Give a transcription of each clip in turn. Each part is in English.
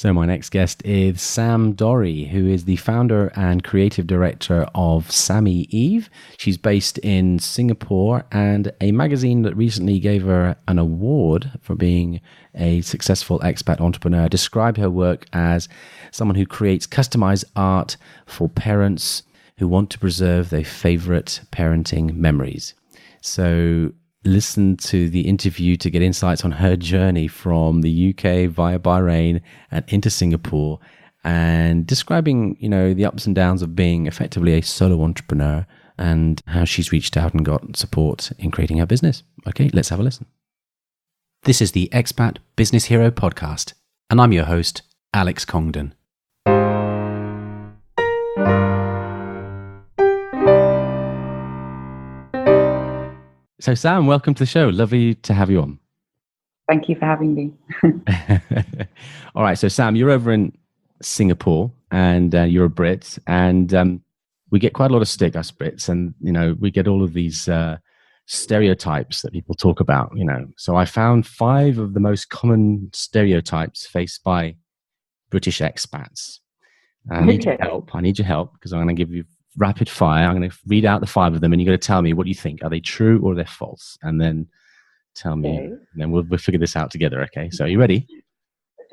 So my next guest is Sam Dorri, who is the founder and creative director of Sammy Eve. She's based in Singapore, and a magazine that recently gave her an award for being a successful expat entrepreneur described her work as someone who creates customized art for parents who want to preserve their favorite parenting memories. So listen to the interview to get insights on her journey from the UK via Bahrain and into Singapore, and describing, the ups and downs of being effectively a solo entrepreneur and how she's reached out and got support in creating her business. Okay, let's have a listen. This is the Expat Business Hero podcast, and I'm your host, Alex Congdon. So Sam, welcome to the show. Lovely to have you on. Thank you for having me. All right. So Sam, you're over in Singapore and you're a Brit, and we get quite a lot of stick, us Brits, and, we get all of these stereotypes that people talk about, So I found 5 of the most common stereotypes faced by British expats. I need your help. I need your help because I'm going to give you rapid fire. I'm going to read out the 5 of them, and you're going to tell me what you think. Are they true or they're false? And then tell me, and then we'll figure this out together. Okay. So are you ready?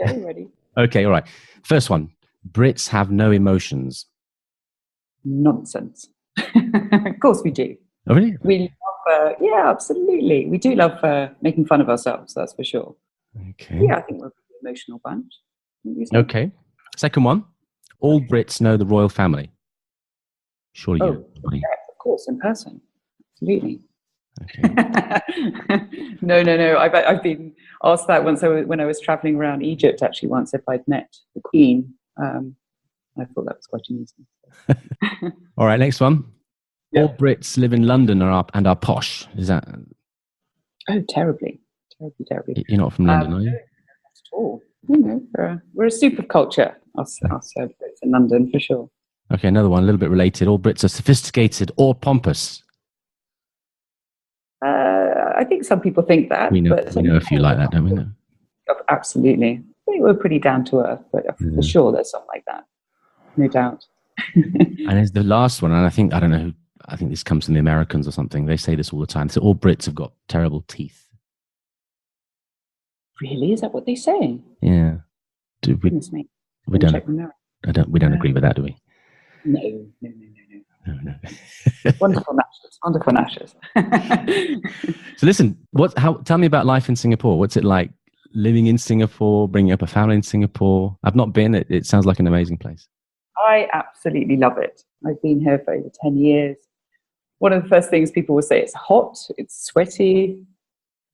Okay, ready. Okay. All right. First one. Brits have no emotions. Nonsense. Of course we do. Oh, really? We love, yeah, absolutely. We do love making fun of ourselves. That's for sure. Okay. Yeah, I think we're an emotional bunch. Okay. Second one. All Brits know the royal family. Surely you. Yeah, of course, in person. Absolutely. Okay. No. I've been asked that once when I was traveling around Egypt, actually, once, if I'd met the Queen. I thought that was quite amusing. All right, next one. Yeah. All Brits live in London and are posh. Is that? Oh, terribly. You're not from London, are you? Not at all. We're a super culture, us Brits in London, for sure. Okay, another one, a little bit related. All Brits are sophisticated or pompous. I think some people think that. We know a few like that, don't we? Know? Absolutely. I think we're pretty down to earth, but for sure there's some like that. No doubt. And there's the last one, and I think this comes from the Americans or something. They say this all the time. So all Brits have got terrible teeth. Really? Is that what they say? Yeah. We don't agree with that, do we? No. Wonderful nashes. So listen, tell me about life in Singapore. What's it like living in Singapore, bringing up a family in Singapore? I've not been. It sounds like an amazing place. I absolutely love it. I've been here for over 10 years. One of the first things people will say, it's hot, it's sweaty.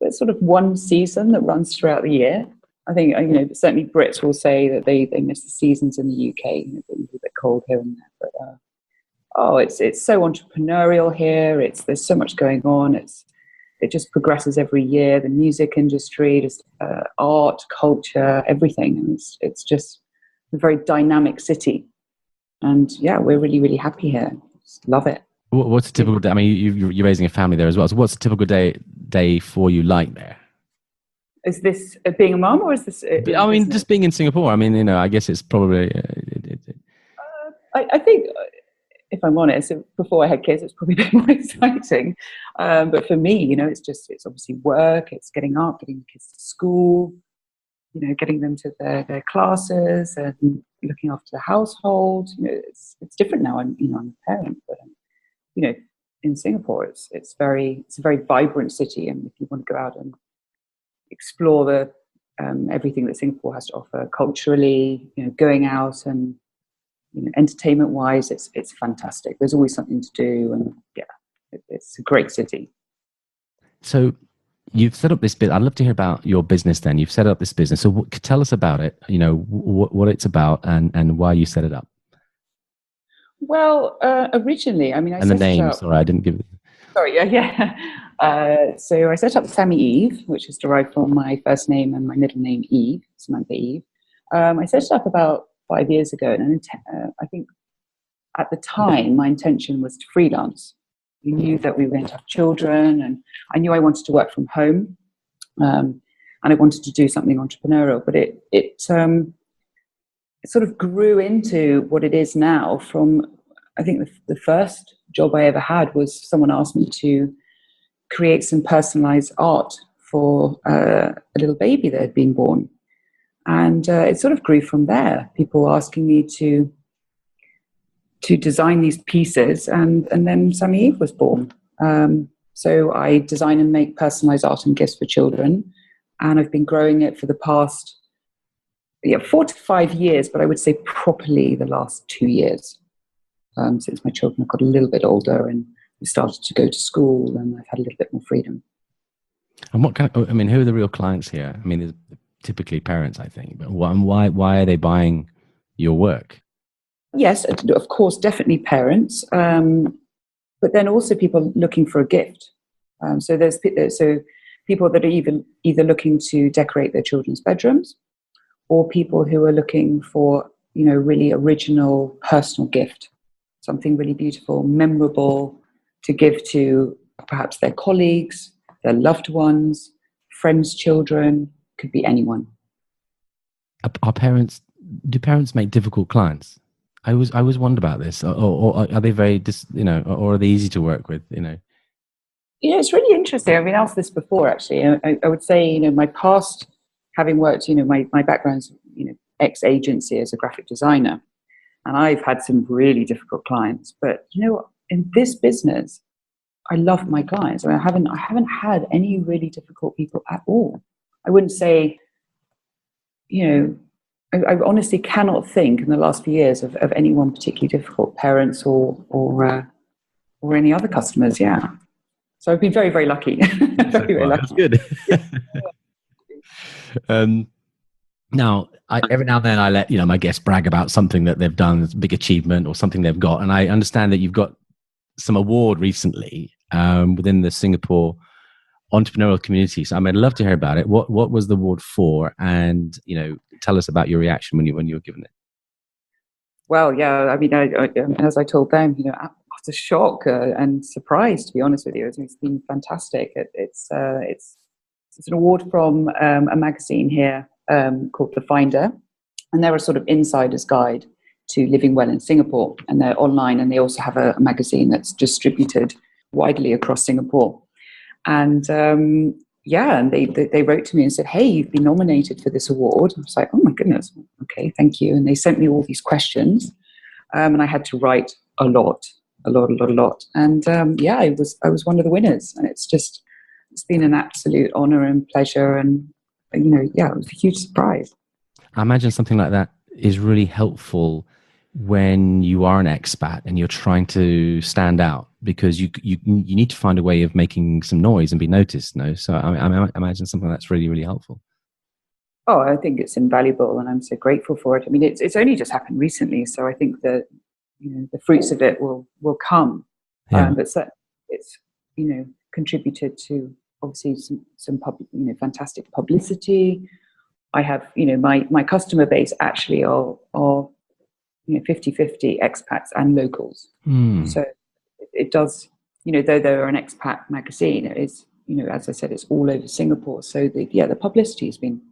There's sort of one season that runs throughout the year. I think, certainly Brits will say that they miss the seasons in the UK. It's a little bit cold here and there, but it's so entrepreneurial here. There's so much going on. It just progresses every year. The music industry, just art, culture, everything. And it's just a very dynamic city. And yeah, we're really, really happy here. Just love it. What's a typical day? I mean, you're raising a family there as well. So what's a typical day for you like there? Is this being a mom, or is this? Just being in Singapore. I mean, I guess it's probably. I think, if I'm honest, before I had kids, it's probably a bit more exciting. But for me, it's obviously work. It's getting up, getting the kids to school, getting them to their classes, and looking after the household. It's different now. I'm a parent, but in Singapore, it's a very vibrant city, and if you want to go out and explore the everything that Singapore has to offer culturally, going out and entertainment wise, it's fantastic. There's always something to do, and it's a great city. So you've set up this bit. I'd love to hear about your business. Then you've set up this business. So tell us about it. What it's about and why you set it up. Well, originally, and the name. Sorry, I didn't give it. Sorry, yeah. So I set up Sammy Eve, which is derived from my first name and my middle name, Eve, Samantha Eve. I set it up about 5 years ago, and I think at the time my intention was to freelance. We knew that we were going to have children, and I knew I wanted to work from home, and I wanted to do something entrepreneurial. But it sort of grew into what it is now from, I think the first job I ever had was someone asked me to create some personalized art for a little baby that had been born. And it sort of grew from there. People asking me to design these pieces, and then Sammy Eve was born. So I design and make personalized art and gifts for children. And I've been growing it for the past 4 to 5 years, but I would say properly the last 2 years, since my children have got a little bit older and we started to go to school and I've had a little bit more freedom. And what who are the real clients here? I mean, there's typically parents, I think, but why are they buying your work? Yes, of course, definitely parents, but then also people looking for a gift. So people that are either looking to decorate their children's bedrooms, or people who are looking for, really original personal gift, something really beautiful, memorable to give to perhaps their colleagues, their loved ones, friends' children, could be anyone. Do parents make difficult clients? I always wonder about this, or are they very, or are they easy to work with? It's really interesting. I've been asked this before, actually. I would say, my past, having worked, my background's, ex-agency as a graphic designer, and I've had some really difficult clients. But in this business, I love my clients. I haven't had any really difficult people at all. I wouldn't say, I honestly cannot think in the last few years of anyone particularly difficult, parents or any other customers. Yeah. So I've been very, very lucky. Very lucky. That's good. Now, every now and then I let my guests brag about something that they've done, a big achievement or something they've got. And I understand that you've got some award recently within the Singapore entrepreneurial community. So I'd love to hear about it. What was the award for? And tell us about your reaction when you were given it. Well, yeah, I mean, as I told them, I was a shock and surprised, to be honest with you. It's been fantastic. It's an award from a magazine here called The Finder, and they're a sort of insider's guide to living well in Singapore. And they're online, and they also have a magazine that's distributed widely across Singapore. And and they wrote to me and said, "Hey, you've been nominated for this award." I was like, "Oh my goodness, okay, thank you." And they sent me all these questions, and I had to write a lot. And I was one of the winners, and it's been an absolute honor and pleasure, and it was a huge surprise. I imagine something like that is really helpful when you are an expat and you're trying to stand out, because you need to find a way of making some noise and be noticed. So I imagine something that's really, really helpful. Oh, I think it's invaluable, and I'm so grateful for it. I mean, it's only just happened recently, so I think that the fruits of it will come. Yeah. But it's contributed to obviously some fantastic publicity. I have my customer base actually are 50-50 expats and locals. So it does, though they're an expat magazine, it is, as I said, it's all over Singapore. So the publicity has been,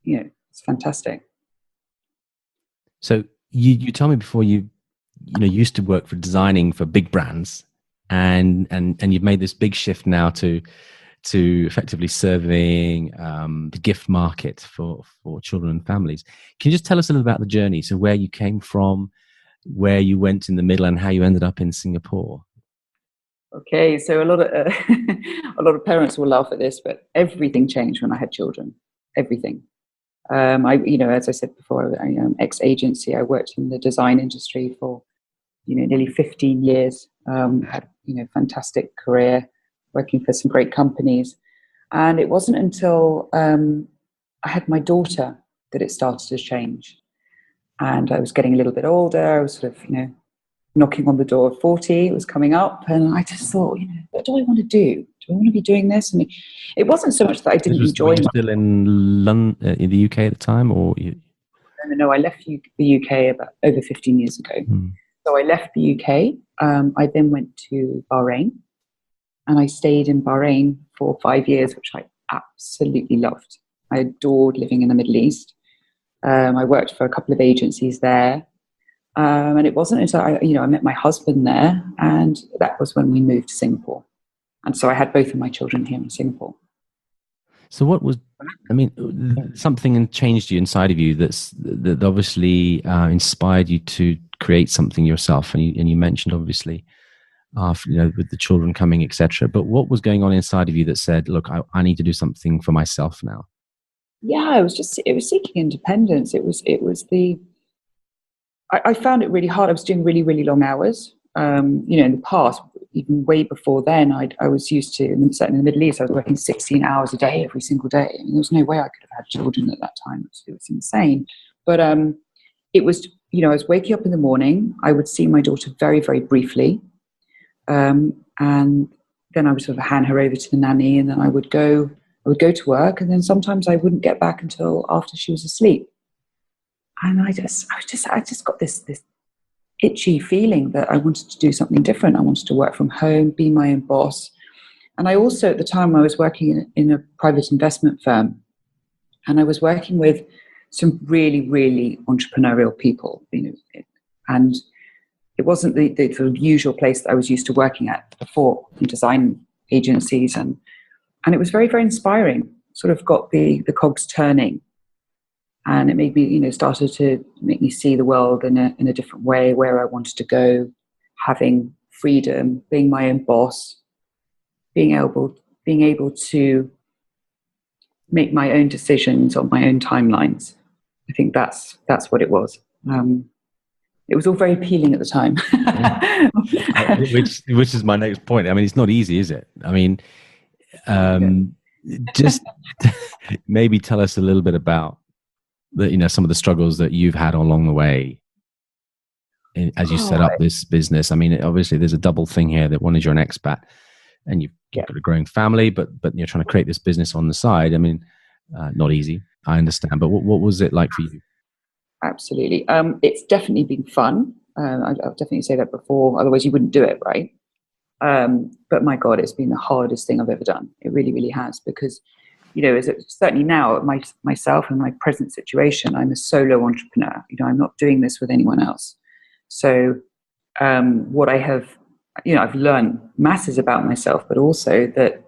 it's fantastic. So you told me before you used to work for designing for big brands, and you've made this big shift now to effectively serving the gift market for children and families. Can you just tell us a little about the journey? So where you came from, where you went in the middle, and how you ended up in Singapore? Okay, so a lot of parents will laugh at this, but everything changed when I had children. Everything. As I said before, ex-agency. I worked in the design industry for nearly 15 years. Had fantastic career, working for some great companies. And it wasn't until I had my daughter that it started to change. And I was getting a little bit older. I was sort of, knocking on the door of 40. It was coming up. And I just thought, what do I want to do? Do I want to be doing this? And it wasn't so much that I didn't enjoy it. Were you still in London, in the UK at the time? Or No, I left the UK about over 15 years ago. So I left the UK. I then went to Bahrain. And I stayed in Bahrain for 5 years, which I absolutely loved. I adored living in the Middle East. I worked for a couple of agencies there. And it wasn't until I met my husband there, and that was when we moved to Singapore. And so I had both of my children here in Singapore. So what was, I mean, something changed you inside of you that obviously inspired you to create something yourself. And you mentioned obviously, with the children coming, etc. But what was going on inside of you that said, look, I need to do something for myself now? Yeah, it was seeking independence. I found it really hard. I was doing really, really long hours. In the past, even way before then, I was used to, certainly in the Middle East, I was working 16 hours a day every single day. I mean, there was no way I could have had children at that time. It was insane. But it was, I was waking up in the morning. I would see my daughter very, very briefly. And then I would sort of hand her over to the nanny, and then I would go to work. And then sometimes I wouldn't get back until after she was asleep. And I just got this itchy feeling that I wanted to do something different. I wanted to work from home, be my own boss. And I also, at the time, I was working in a private investment firm, and I was working with some really, really entrepreneurial people, and it wasn't the sort of usual place that I was used to working at before, in design agencies. And it was very, very inspiring, sort of got the cogs turning. And it made me, started to make me see the world in a different way, where I wanted to go, having freedom, being my own boss, being able to make my own decisions on my own timelines. I think that's what it was. It was all very appealing at the time. which is my next point. I mean, it's not easy, is it? I mean, just maybe tell us a little bit about some of the struggles that you've had along the way as you set up this business. I mean, obviously there's a double thing here, that one is you're an expat and you've got a growing family, but you're trying to create this business on the side. I mean, not easy, I understand, but what was it like for you? Absolutely. It's definitely been fun. I'll definitely say that before, otherwise you wouldn't do it, right? But my God, it's been the hardest thing I've ever done. It really, really has, because certainly now, myself and my present situation, I'm a solo entrepreneur. I'm not doing this with anyone else. So what I have, I've learned masses about myself, but also that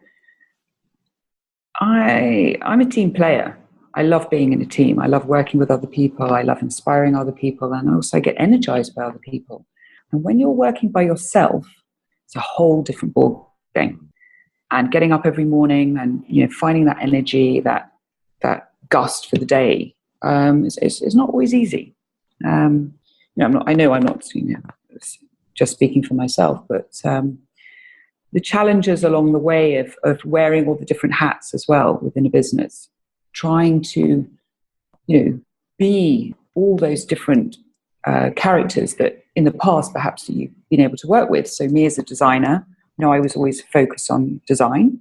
I'm a team player. I love being in a team. I love working with other people. I love inspiring other people. And also I get energized by other people. And when you're working by yourself, it's a whole different ball game. And getting up every morning and finding that energy, that gust for the day, is not always easy. I'm not just speaking for myself, but the challenges along the way of wearing all the different hats as well within a business, trying to be all those different characters that in the past perhaps you've been able to work with. So me as a designer, I was always focused on design.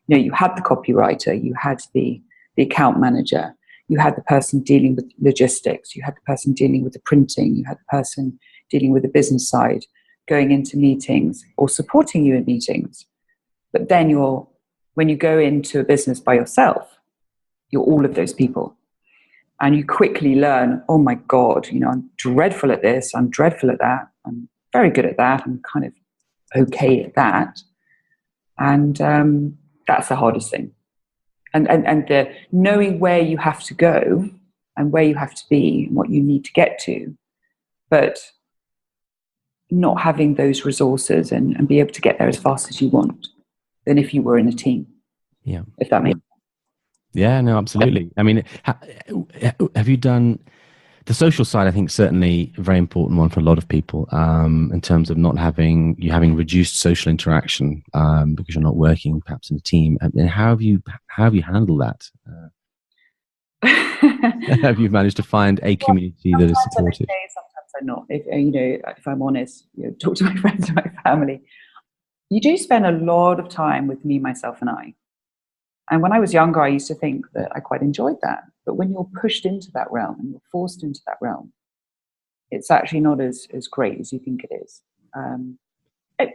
You had the copywriter, you had the account manager, you had the person dealing with logistics, you had the person dealing with the printing, you had the person dealing with the business side, going into meetings or supporting you in meetings. But then when you go into a business by yourself, you're all of those people. And you quickly learn, oh my God, I'm dreadful at this, I'm dreadful at that, I'm very good at that, I'm kind of okay at that. And that's the hardest thing. And the knowing where you have to go and where you have to be and what you need to get to, but not having those resources and be able to get there as fast as you want than if you were in a team. Yeah. If that makes sense. Yeah, no, absolutely. I mean, have you done the social side? I think certainly a very important one for a lot of people, in terms of not having reduced social interaction because you're not working perhaps in a team. And how have you handled that? Have you managed to find a community that is supportive? Sometimes I'm not. If I'm honest, talk to my friends and my family. You do spend a lot of time with me, myself, and I. And when I was younger, I used to think that I quite enjoyed that. But when you're pushed into that realm and you're forced into that realm, it's actually not as great as you think it is.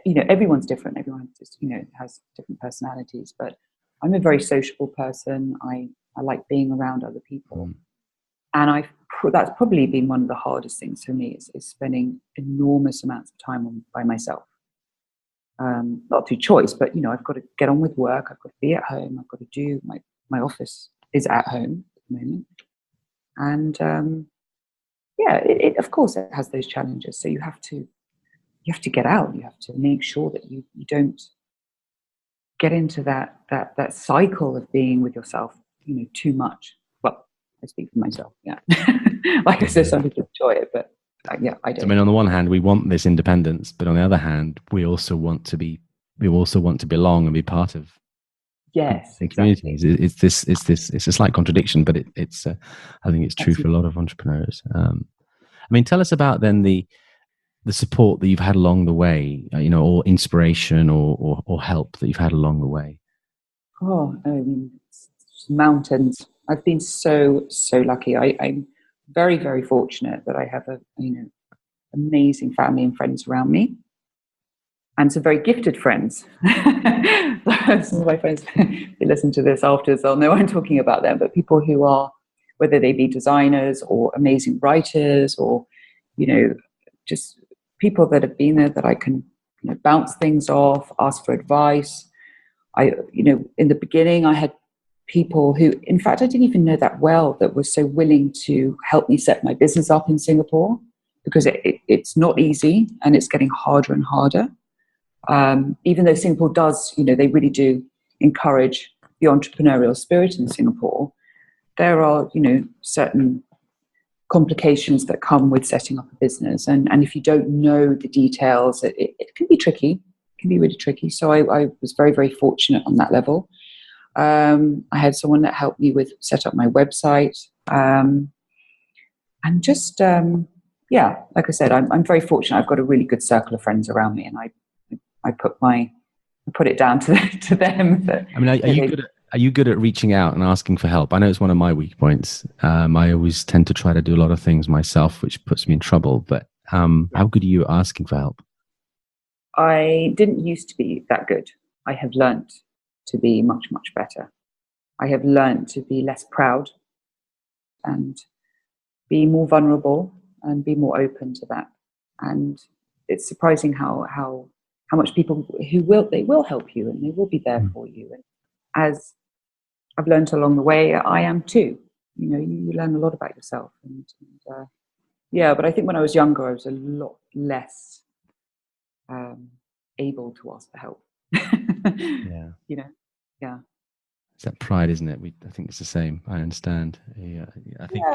Everyone's different. Everyone just, has different personalities. But I'm a very sociable person. I like being around other people. And that's probably been one of the hardest things for me, is spending enormous amounts of time by myself. Not through choice, but I've got to get on with work. I've got to be at home. I've got to do my office is at home at the moment, and it of course it has those challenges. So you have to get out. You have to make sure that you don't get into that cycle of being with yourself, too much. Well, I speak for myself. Yeah, like I said, some people enjoy it, but yeah, I don't. I mean, on the one hand, we want this independence, but on the other hand, we also want to belong and be part of the communities. Exactly. It's a slight contradiction, but it's I think it's true for a lot of entrepreneurs. I mean, tell us about then the support that you've had along the way, or inspiration or help that you've had along the way. Oh, I mean, mountains. I've been so lucky. I'm very, very fortunate that I have amazing family and friends around me, and some very gifted friends. Some of my friends, if they listen to this afterwards, they'll know I'm talking about them. But people who are, whether they be designers or amazing writers, or just people that have been there that I can bounce things off, ask for advice. In the beginning, I had people who, in fact, I didn't even know that well, that were so willing to help me set my business up in Singapore, because it's not easy and it's getting harder and harder. Even though Singapore does, they really do encourage the entrepreneurial spirit in Singapore, there are, certain complications that come with setting up a business. And if you don't know the details, it can be tricky. It can be really tricky. So I was very, very fortunate on that level. I had someone that helped me with set up my website. And just, like I said, I'm very fortunate. I've got a really good circle of friends around me, and I put it down to them. That, I mean, are you good at reaching out and asking for help? I know it's one of my weak points. I always tend to try to do a lot of things myself, which puts me in trouble. But how good are you at asking for help? I didn't used to be that good. I have learnt to be much, much better. I have learnt to be less proud and be more vulnerable and be more open to that. And it's surprising how much people they will help you and they will be there for you. And as I've learned along the way, I am too. You learn a lot about yourself. But I think when I was younger, I was a lot less able to ask for help. Yeah. It's that pride, isn't it? I think it's the same. I understand. Yeah, I think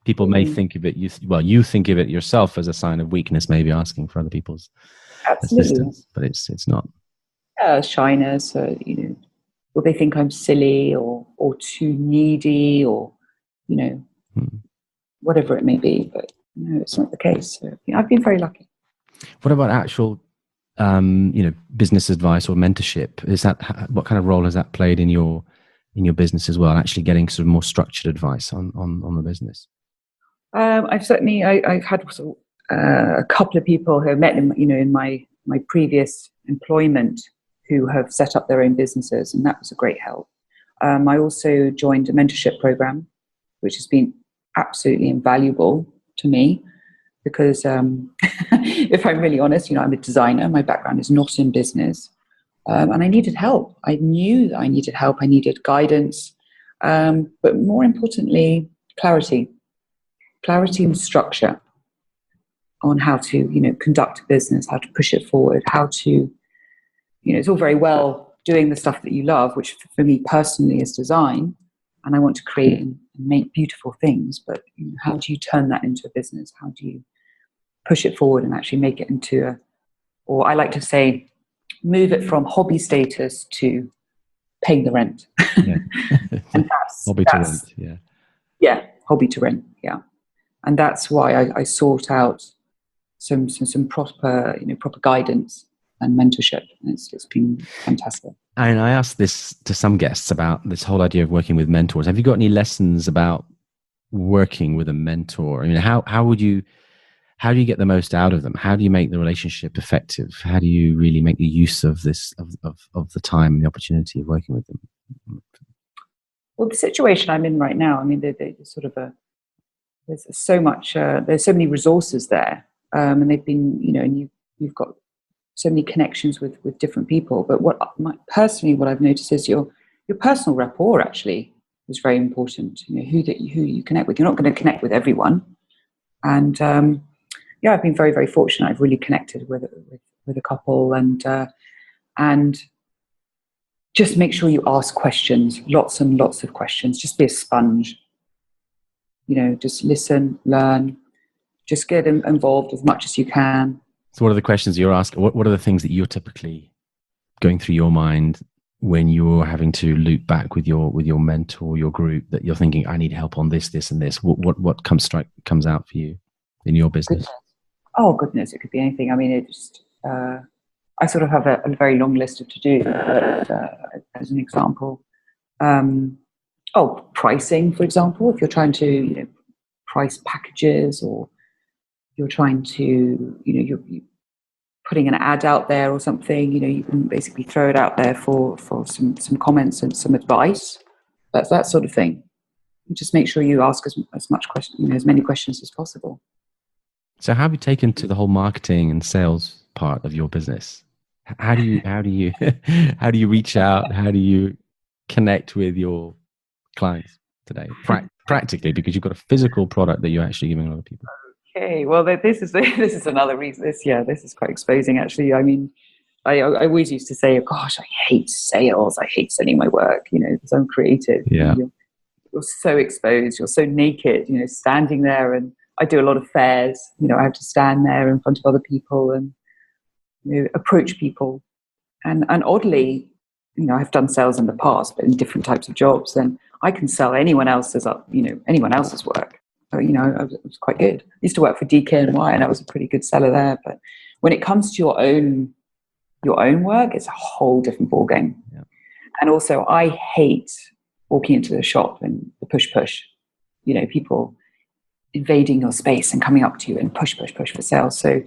people may think of it. You think of it yourself as a sign of weakness, maybe asking for other people's assistance, but it's not. Shyness, or they think I'm silly or too needy, or whatever it may be. But no, it's not the case. So, I've been very lucky. What about actual, business advice or mentorship? Is that what kind of role has that played in your business as well? Actually, getting sort of more structured advice on the business. I've had a couple of people who I met in my previous employment who have set up their own businesses, and that was a great help. I also joined a mentorship program, which has been absolutely invaluable to me. Because if I'm really honest, I'm a designer. My background is not in business. And I needed help. I knew that I needed help. I needed guidance. But more importantly, clarity and structure on how to, conduct a business, how to push it forward, how to, it's all very well doing the stuff that you love, which for me personally is design. And I want to create and make beautiful things. But how do you turn that into a business? How do you push it forward and actually make it into or I like to say, move it from hobby status to paying the rent. Yeah. And hobby to rent. Yeah. Yeah. Hobby to rent. Yeah. And that's why I sought out some proper, proper guidance and mentorship. And it's been fantastic. And I asked this to some guests about this whole idea of working with mentors. Have you got any lessons about working with a mentor? I mean, how do you get the most out of them? How do you make the relationship effective? How do you really make the use of this, of the time and the opportunity of working with them? Well, the situation I'm in right now, I mean, they're sort of there's so much, there's so many resources there, and they've been, and you've got so many connections with different people. But personally, what I've noticed is your personal rapport actually is very important. Who you connect with. You're not going to connect with everyone, and I've been very, very fortunate. I've really connected with a couple, and just make sure you ask questions, lots and lots of questions. Just be a sponge. Just listen, learn, just get involved as much as you can. So what are the questions you're asking? What are the things that you're typically going through your mind when you're having to loop back with your mentor, your group, that you're thinking, I need help on this, this, and this? What comes out for you in your business? Oh, goodness, it could be anything. I mean, it just, I sort of have a very long list of to-do, as an example. Pricing, for example. If you're trying to price packages, or you're trying to, you're putting an ad out there or something, you can basically throw it out there for some comments and some advice. That's that sort of thing. Just make sure you ask as much question, as many questions as possible. So how have you taken to the whole marketing and sales part of your business? How do you how do you reach out? How do you connect with your clients today, practically, because you've got a physical product that you're actually giving a lot of people? Okay, well, this is another reason. This is quite exposing, actually. I mean, I always used to say, oh, gosh, I hate sales. I hate selling my work, because I'm creative. Yeah. You're so exposed. You're so naked, standing there. And I do a lot of fairs. I have to stand there in front of other people and approach people. And oddly, I've done sales in the past, but in different types of jobs, and I can sell anyone else's work. So, I was quite good. I used to work for DKNY, and I was a pretty good seller there. But when it comes to your own work, it's a whole different ballgame. Yeah. And also, I hate walking into the shop and the push, people invading your space and coming up to you and push for sales. So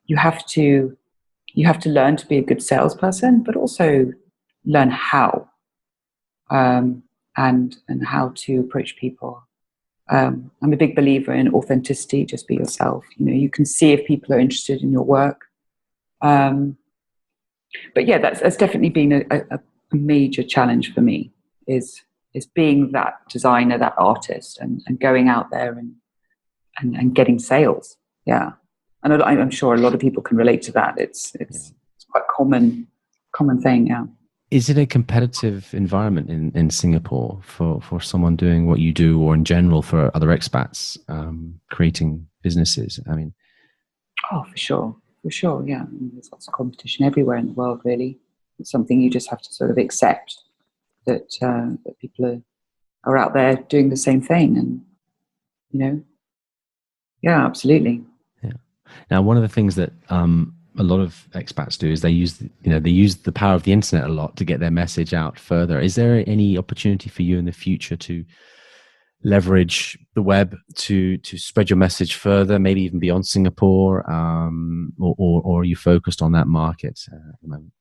you have to learn to be a good salesperson, but also learn how, and how to approach people. I'm a big believer in authenticity. Just be yourself. You can see if people are interested in your work. But yeah, that's definitely been a major challenge for me, is being that designer, that artist, and going out there and getting sales. Yeah. And I'm sure a lot of people can relate to that. It's quite a common thing. Yeah. Is it a competitive environment in Singapore for someone doing what you do, or in general for other expats creating businesses? I mean, for sure, yeah. I mean, there's lots of competition everywhere in the world, really. It's something you just have to sort of accept, that people are out there doing the same thing, and yeah, absolutely. Yeah. Now, one of the things that a lot of expats do is they use the power of the internet a lot to get their message out further. Is there any opportunity for you in the future to leverage the web to spread your message further, maybe even beyond Singapore, or are you focused on that market at the moment?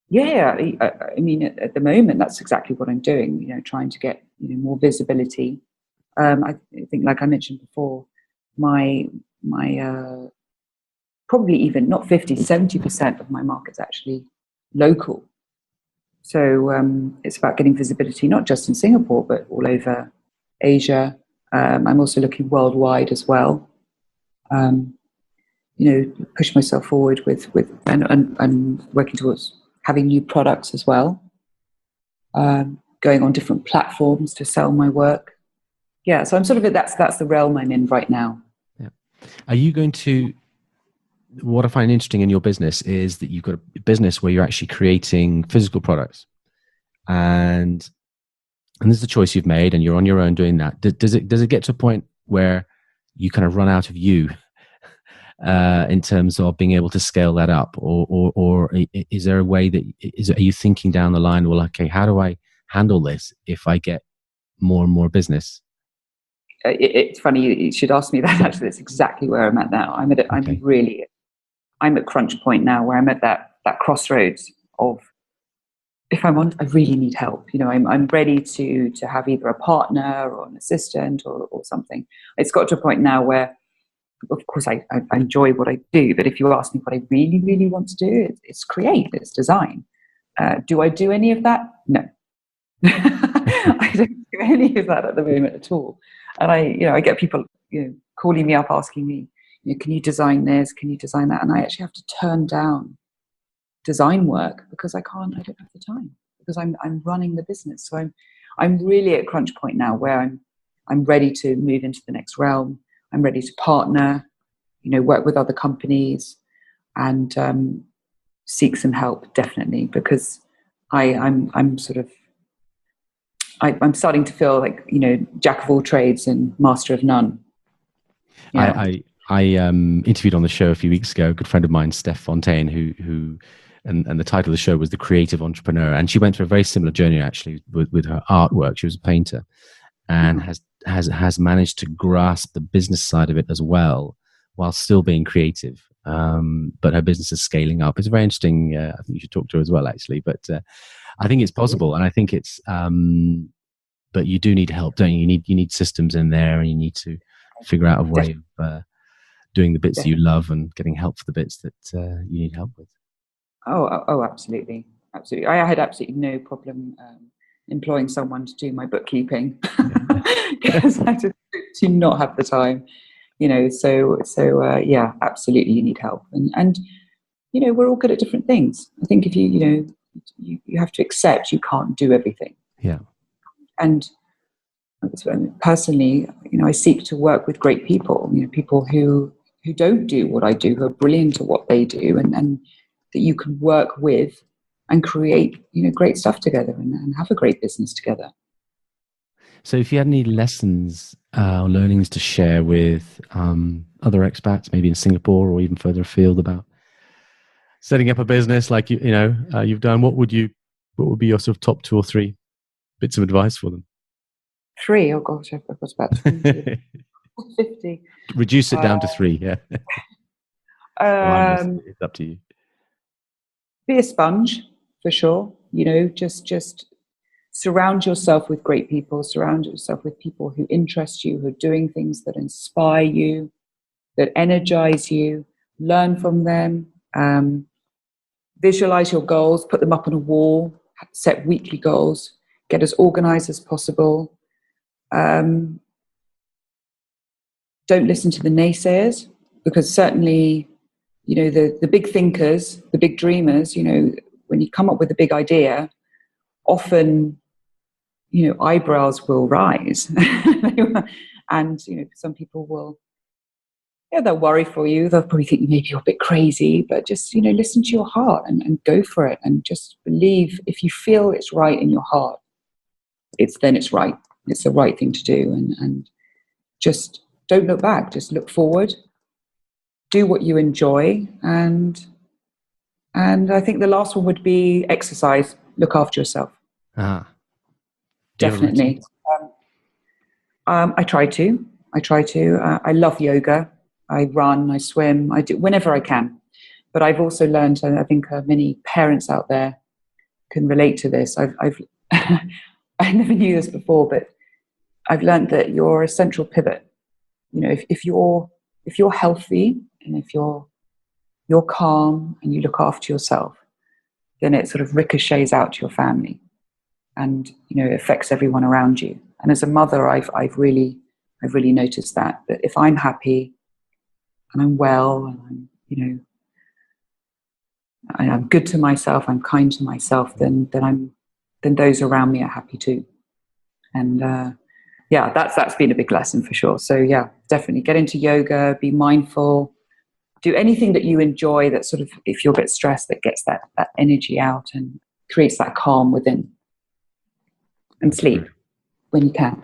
Yeah, I mean, at the moment, that's exactly what I'm doing. Trying to get more visibility. I think, like I mentioned before, my probably even not 50-70% of my market's actually local. So it's about getting visibility, not just in Singapore, but all over Asia. I'm also looking worldwide as well. Push myself forward with and working towards having new products as well. Going on different platforms to sell my work. Yeah, so I'm sort of that's the realm I'm in right now. Yeah. Are you going to? What I find interesting in your business is that you've got a business where you're actually creating physical products, and this is a choice you've made, and you're on your own doing that. Does it get to a point where you kind of run out of you in terms of being able to scale that up, or is there a way that are you thinking down the line? Well, okay, how do I handle this if I get more and more business? It's funny you should ask me that. Actually, that's exactly where I'm at now. I'm at crunch point now, where I'm at that crossroads of if I'm on, I really need help. I'm ready to have either a partner or an assistant or something. It's got to a point now where, of course, I enjoy what I do, but if you ask me what I really, really want to do, it's create, it's design. Do I do any of that? No. I don't do any of that at the moment at all. And I get people, calling me up asking me, can you design this? Can you design that? And I actually have to turn down design work because I don't have the time, because I'm running the business. So I'm really at crunch point now where I'm ready to move into the next realm. I'm ready to partner, work with other companies and seek some help, definitely, because I'm starting to feel like, jack of all trades and master of none. I interviewed on the show a few weeks ago a good friend of mine, Steph Fontaine, who and the title of the show was The Creative Entrepreneur, and she went through a very similar journey actually with her artwork. She was a painter and has managed to grasp the business side of it as well, while still being creative. But her business is scaling up. It's very interesting. I think you should talk to her as well, actually. But I think it's possible, and I think it's. But you do need help, don't you? You need systems in there, and you need to figure out a way of doing the bits that you love and getting help for the bits that you need help with. Oh, absolutely. Absolutely. I had absolutely no problem employing someone to do my bookkeeping because I just do not have the time, so yeah, absolutely. You need help. And we're all good at different things. I think if you have to accept you can't do everything. Yeah. And personally, I seek to work with great people, people who don't do what I do, who are brilliant at what they do, and that you can work with and create, great stuff together and have a great business together. So if you had any lessons or learnings to share with other expats, maybe in Singapore or even further afield, about setting up a business like you've done, what would be your sort of top 2 or 3 bits of advice for them? 3? Oh gosh, I've got about 20, 50. Reduce it down to 3. Yeah. It's up to you. Be a sponge, for sure. Just surround yourself with great people. Surround yourself with people who interest you, who are doing things that inspire you, that energize you. Learn from them. Visualize your goals. Put them up on a wall. Set weekly goals. Get as organized as possible. Don't listen to the naysayers, because certainly, the big thinkers, the big dreamers, when you come up with a big idea, often, eyebrows will rise. And, some people will, they'll worry for you. They'll probably think maybe you're a bit crazy, but just, listen to your heart and go for it. And just believe, if you feel it's right in your heart, then it's right. It's the right thing to do. And just don't look back. Just look forward. Do what you enjoy. And I think the last one would be exercise. Look after yourself. Definitely. I try to. I love yoga. I run. I swim. I do whenever I can. But I've also learned, and I think many parents out there can relate to this. I've I never knew this before, but I've learned that you're a central pivot. If you're healthy and if you're calm and you look after yourself, then it sort of ricochets out to your family, and it affects everyone around you. And as a mother, I've really noticed that if I'm happy and I'm well and I'm good to myself, I'm kind to myself, then those around me are happy too. And that's been a big lesson for sure. So yeah, definitely get into yoga, be mindful, do anything that you enjoy that sort of, if you're a bit stressed, that gets that energy out and creates that calm within. And sleep when you can.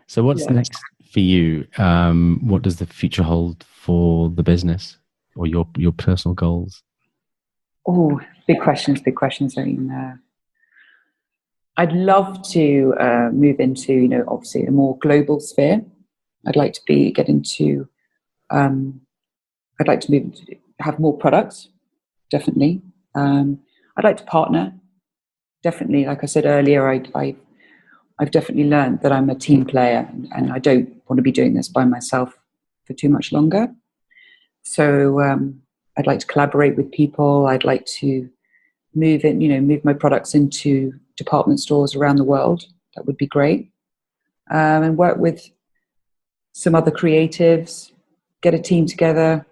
So what's next for you? What does the future hold for the business or your personal goals? Oh, big questions. I mean, I'd love to move into, obviously a more global sphere. I'd like to have more products, definitely. I'd like to partner. Definitely, like I said earlier, I've definitely learned that I'm a team player, and I don't want to be doing this by myself for too much longer. So I'd like to collaborate with people. I'd like to move my products into department stores around the world. That would be great. And work with some other creatives, get a team together.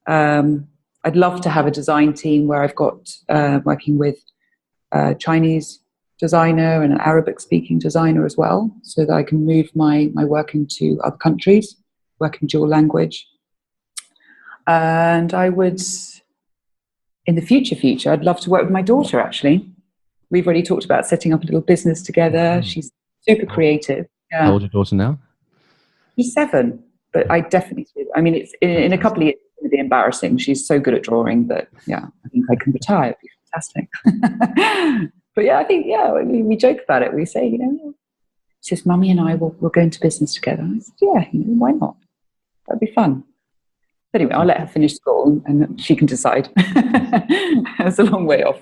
I'd love to have a design team where I've got working with a Chinese designer and an Arabic-speaking designer as well, so that I can move my work into other countries, work in dual language. And I would, in the future, I'd love to work with my daughter, actually. We've already talked about setting up a little business together. She's super creative. Yeah. How old is your daughter now? She's 7, but I definitely, I mean, it's in a couple of years, it's going to be embarrassing. She's so good at drawing that, yeah, I think I can retire. It'd be fantastic. But yeah, I think, we joke about it. We say, it's just Mummy and I will go into business together. I said, yeah, why not? That'd be fun. Anyway, I'll let her finish school and she can decide. It's a long way off.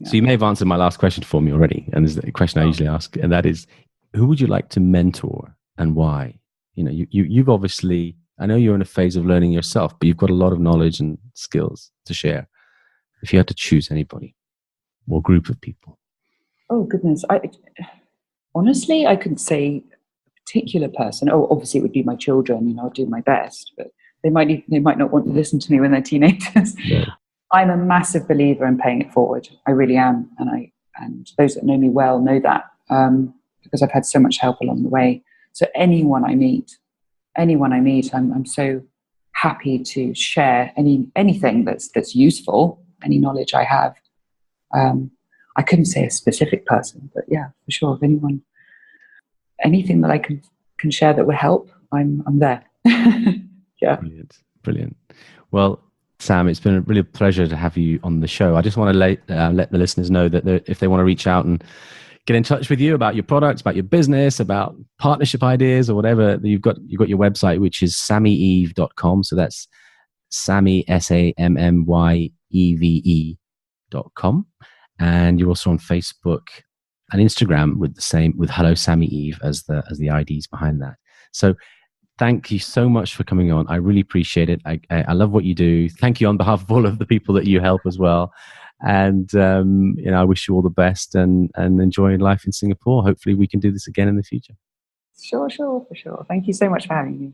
So you may have answered my last question for me already. And there's a question I usually ask, and that is, who would you like to mentor and why? You've obviously, I know you're in a phase of learning yourself, but you've got a lot of knowledge and skills to share. If you had to choose anybody or group of people. Oh, goodness. Honestly, I couldn't say a particular person. Oh, obviously it would be my children. I'll do my best, but they might not want to listen to me when they're teenagers. Yeah. I'm a massive believer in paying it forward. I really am. And those that know me well know that, because I've had so much help along the way. So anyone I meet, I'm so happy to share anything that's useful, any knowledge I have. I couldn't say a specific person, but yeah, for sure, if anything that I can share that will help, I'm there. Yeah. Brilliant. Well, Sam, it's been a really pleasure to have you on the show. I just want to let the listeners know that if they want to reach out and get in touch with you about your products, about your business, about partnership ideas or whatever, you've got your website, which is sammyeve.com. So that's Sammy, SAMMYEVE.com. And you're also on Facebook and Instagram with Hello Sammy Eve as the IDs behind that. So thank you so much for coming on. I really appreciate it. I love what you do. Thank you on behalf of all of the people that you help as well. And I wish you all the best and enjoy life in Singapore. Hopefully we can do this again in the future. Sure, for sure. Thank you so much for having me.